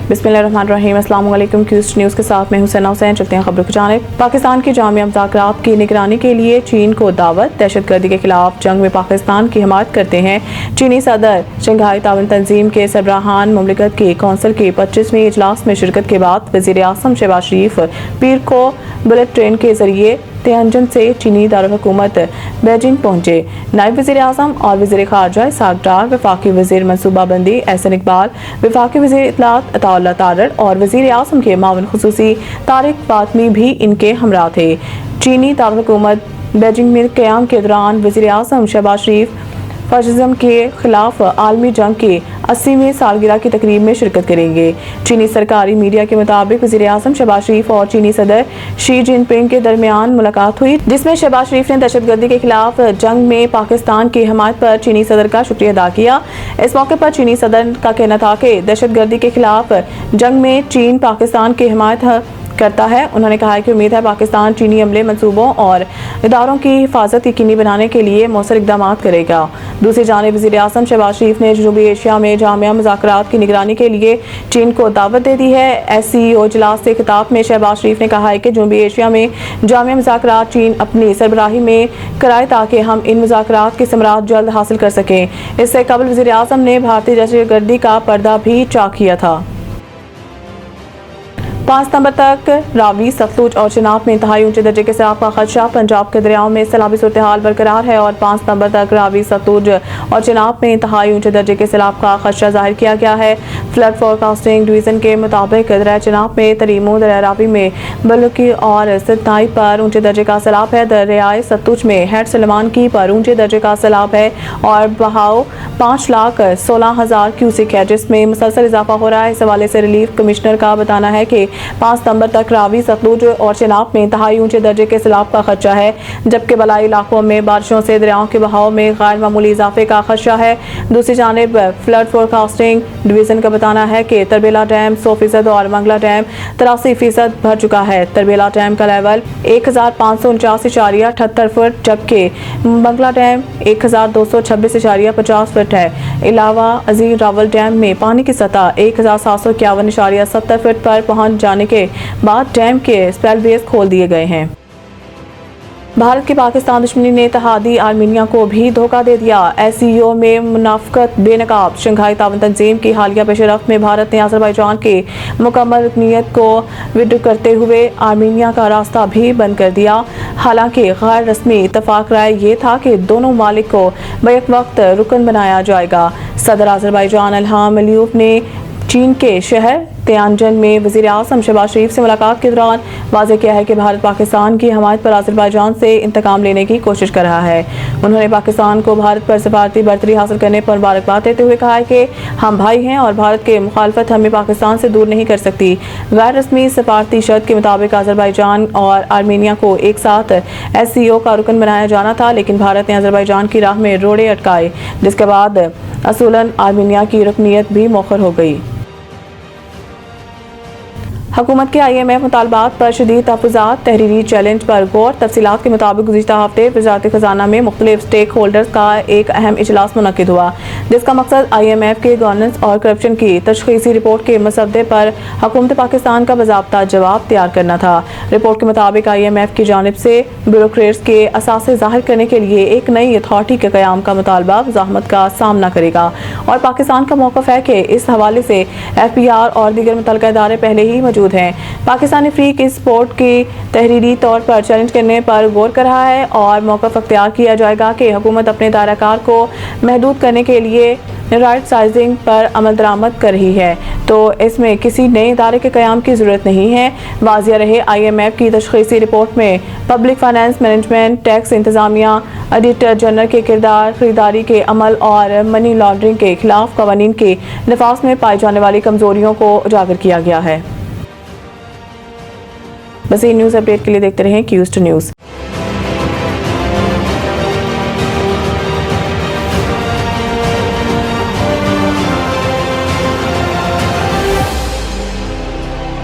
बिस्मिल्लाहिर्रहमानिर्रहीम। अस्सलाम वालेकुम। क्यूस्ट न्यूज़ के साथ मैं हुसैना हुसैन। चलते हैं खबरों की जानिब। पाकिस्तान की जामिया मुज़ाकरात की निगरानी के लिए चीन को दावत। दहशतगर्दी के खिलाफ जंग में पाकिस्तान की हिमायत करते हैं चीनी सदर। शंघाई ताउन तंजीम के सरबराहान मुमलिकत की कौंसिल के 25वें इजलास में शिरकत के बाद वज़ीर आज़म शहबाज शरीफ पीर को बुलेट ट्रेन के जरिए तियानजन से चीनी दारुल-हुकूमत बीजिंग पहुंचे। नायब वज़ीर आज़म और वज़ीर ख़ारजा इसहाक़ डार, वफ़ाक़ी वज़ीर मनसूबाबंदी एहसन इकबाल, वफ़ाक़ी वज़ीर इत्तलात अताउल्लाह तारड़ और वज़ीर आज़म के मावन ख़ुसूसी तारिक फातमी भी इनके हमरा थे। चीनी दारुल-हुकूमत बीजिंग में क़याम के दौरान वज़ीर आज़म शहबाज शरीफ फाशिज़्म के खिलाफ आलमी जंग की 80वीं सालगिरह की तकरीब में शिरकत करेंगे। चीनी सरकारी मीडिया के मुताबिक वज़ीर आज़म शहबाज शरीफ और चीनी सदर शी जिनपिंग के दरमियान मुलाकात हुई, जिसमें शहबाज शरीफ ने दहशतगर्दी के खिलाफ जंग में पाकिस्तान की हिमायत पर चीनी सदर का शुक्रिया अदा किया। इस मौके पर चीनी सदर का कहना था कि दहशतगर्दी के खिलाफ जंग में चीन पाकिस्तान की हिमायत करता है। उन्होंने कहा कि उम्मीद है पाकिस्तान चीनी अमले मंसूबों और इदारों की हिफाजत यकीनी बनाने के लिए मौसर इक़दाम करेगा। दूसरी जानिब वज़ीर आज़म शहबाज शरीफ ने जनूबी एशिया में जामिया मुज़ाकरात की निगरानी के लिए चीन को दावत दे दी है। SCO इजलास से खिताब में शहबाज शरीफ ने कहा है कि जनूबी एशिया में जामिया मुज़ाकरात चीन अपनी सरबराही में कराए ताकि हम इन मुज़ाकरात की समरात जल्द हासिल कर सकें। इससे कबल वज़ीर आज़म ने भारतीय दहशतगर्दी का पर्दा भी चाक किया था। 5 सितंबर तक रावी, सतलुज और चनाब में इंतहाई ऊंचे दर्जे के सैलाब का खदशा। पंजाब के दरियाओं में सैलाबी सूरत हाल बरकरार है और 5 सितंबर तक रावी, सतलुज और चनाब में इंतहाई ऊंचे दर्जे के सैलाब का खदशा जाहिर किया गया है। फ्लड फोरकास्टिंग डिवीजन के मुताबिक दरिया चनाब में तरीमो, दरिया रावी में बलुकी और सितनाई पर ऊंचे दर्जे का सैलाब है। दरियाए सतलुज में हेड सलमान की पर ऊंचे दर्जे का सैलाब है और बहाव 5,16,000 क्यूसिक है, जिसमें मुसलसल इजाफा हो रहा है। इस हवाले से रिलीफ कमिश्नर का बताना है कि 5 सितंबर तक रावी, सतलुज और चनाब में इंतहाई ऊंचे दर्जे के सैलाब का खदशा है, जबकि बलाई इलाकों में बारिशों से दरियाओं के बहाव में गैर मामूली इजाफे का खदशा है। दूसरी जानिब फ्लड फोरकास्टिंग डिवीजन का बताना है कि तरबेला डैम 100% और मंगला डैम 83% भर चुका है। तरबेला डैम का लेवल 1549.78 फुट जबकि मंगला डैम 1226.50 फुट है। इलावा अजीम रावल डैम में पानी की सतह 1751.70 फुट पर पहुंच जाने के बाद डैम के स्पेलवेज खोल दिए गए हैं। भारत की पाकिस्तान दुश्मनी ने इत्तेहादी आर्मीनिया को भी धोखा दे दिया। SCO में मुनाफकत बेनकाब। शंघाई ताउन तंजीम की हालिया पेशरफ्त में भारत ने अज़रबैजान के मुकम्मल रुकनीत को विड्रॉ करते हुए आर्मीनिया का रास्ता भी बंद कर दिया। हालांकि गैर रस्मी इत्तफाक राय ये था कि दोनों ममालिक को बैक वक्त रुकन बनाया जाएगा। सदर अज़रबैजान इल्हाम अलीयव ने चीन के शहर तियानजन में वज़ीर आज़म शहबाज शरीफ से मुलाकात के दौरान वाज़ेह किया है कि भारत पाकिस्तान की हमायत पर अज़रबैजान से इंतकाम लेने की कोशिश कर रहा है। उन्होंने पाकिस्तान को भारत पर सफारती बर्तरी हासिल करने पर मुबारकबाद देते हुए कहा है कि हम भाई हैं और भारत के मुखालफत हमें पाकिस्तान से दूर नहीं कर सकती। गैर रस्मी सफारती शर्त के मुताबिक अज़रबैजान और आर्मीनिया को एक साथ SCO का रुकन बनाया जाना था, लेकिन भारत ने अज़रबैजान की राह में रोड़े अटकाए, जिसके बाद असूलन आर्मीनिया की रुकनीत भी मौखर हो गई। हुकूमत के IMF मुतालबात पर शदीद तहफ़्फ़ुज़ात, तहरीरी चैलेंज पर गौर। तफसीलात के मुताबिक गुज़िश्ता हफ्ते वज़ारत ख़ज़ाना में मुख्तलिफ स्टेक होल्डर्स का एक अहम इजलास मुनक़िद हुआ, जिसका मकसद IMF के गवर्नेंस और करप्शन की तशख़ीसी रिपोर्ट के मसवदे पर हुकूमत पाकिस्तान का बाज़ाब्ता जवाब तैयार करना था। रिपोर्ट के मुताबिक IMF की जानिब से ब्यूरोक्रेट्स के असासे ज़ाहिर करने के लिए एक नई अथॉरिटी के क़याम का मुतालबा ज़हमत का सामना करेगा और पाकिस्तान का मौक़िफ़ है कि इस हवाले से FBR और दीगर मुतल्लिक़ा इदारे पहले ही मौजूद हैं। पाकिस्तानी फ्रीक इस रिपोर्ट की तहरीरी तौर पर चैलेंज करने पर गौर कर रहा है और मौक़िफ़ अख्तियार किया जाएगा कि हुकूमत अपने दायराकार को महदूद करने के लिए राइट साइजिंग पर अमल दरामद कर रही है, तो इसमें किसी नए इदारे के क़याम की ज़रूरत नहीं है। वाज़िह रहे IMF की तशख़ीसी रिपोर्ट में पब्लिक फाइनेंस मैनेजमेंट, टैक्स इंतज़ामिया, ऑडिटर जनरल के किरदार, खरीदारी के अमल और मनी लॉन्ड्रिंग के खिलाफ क़वानीन के नफाज़ में पाई जाने वाली कमज़ोरियों को उजागर किया गया है। बस ये न्यूज़ अपडेट के लिए देखते रहें क्यूस्ट न्यूज़।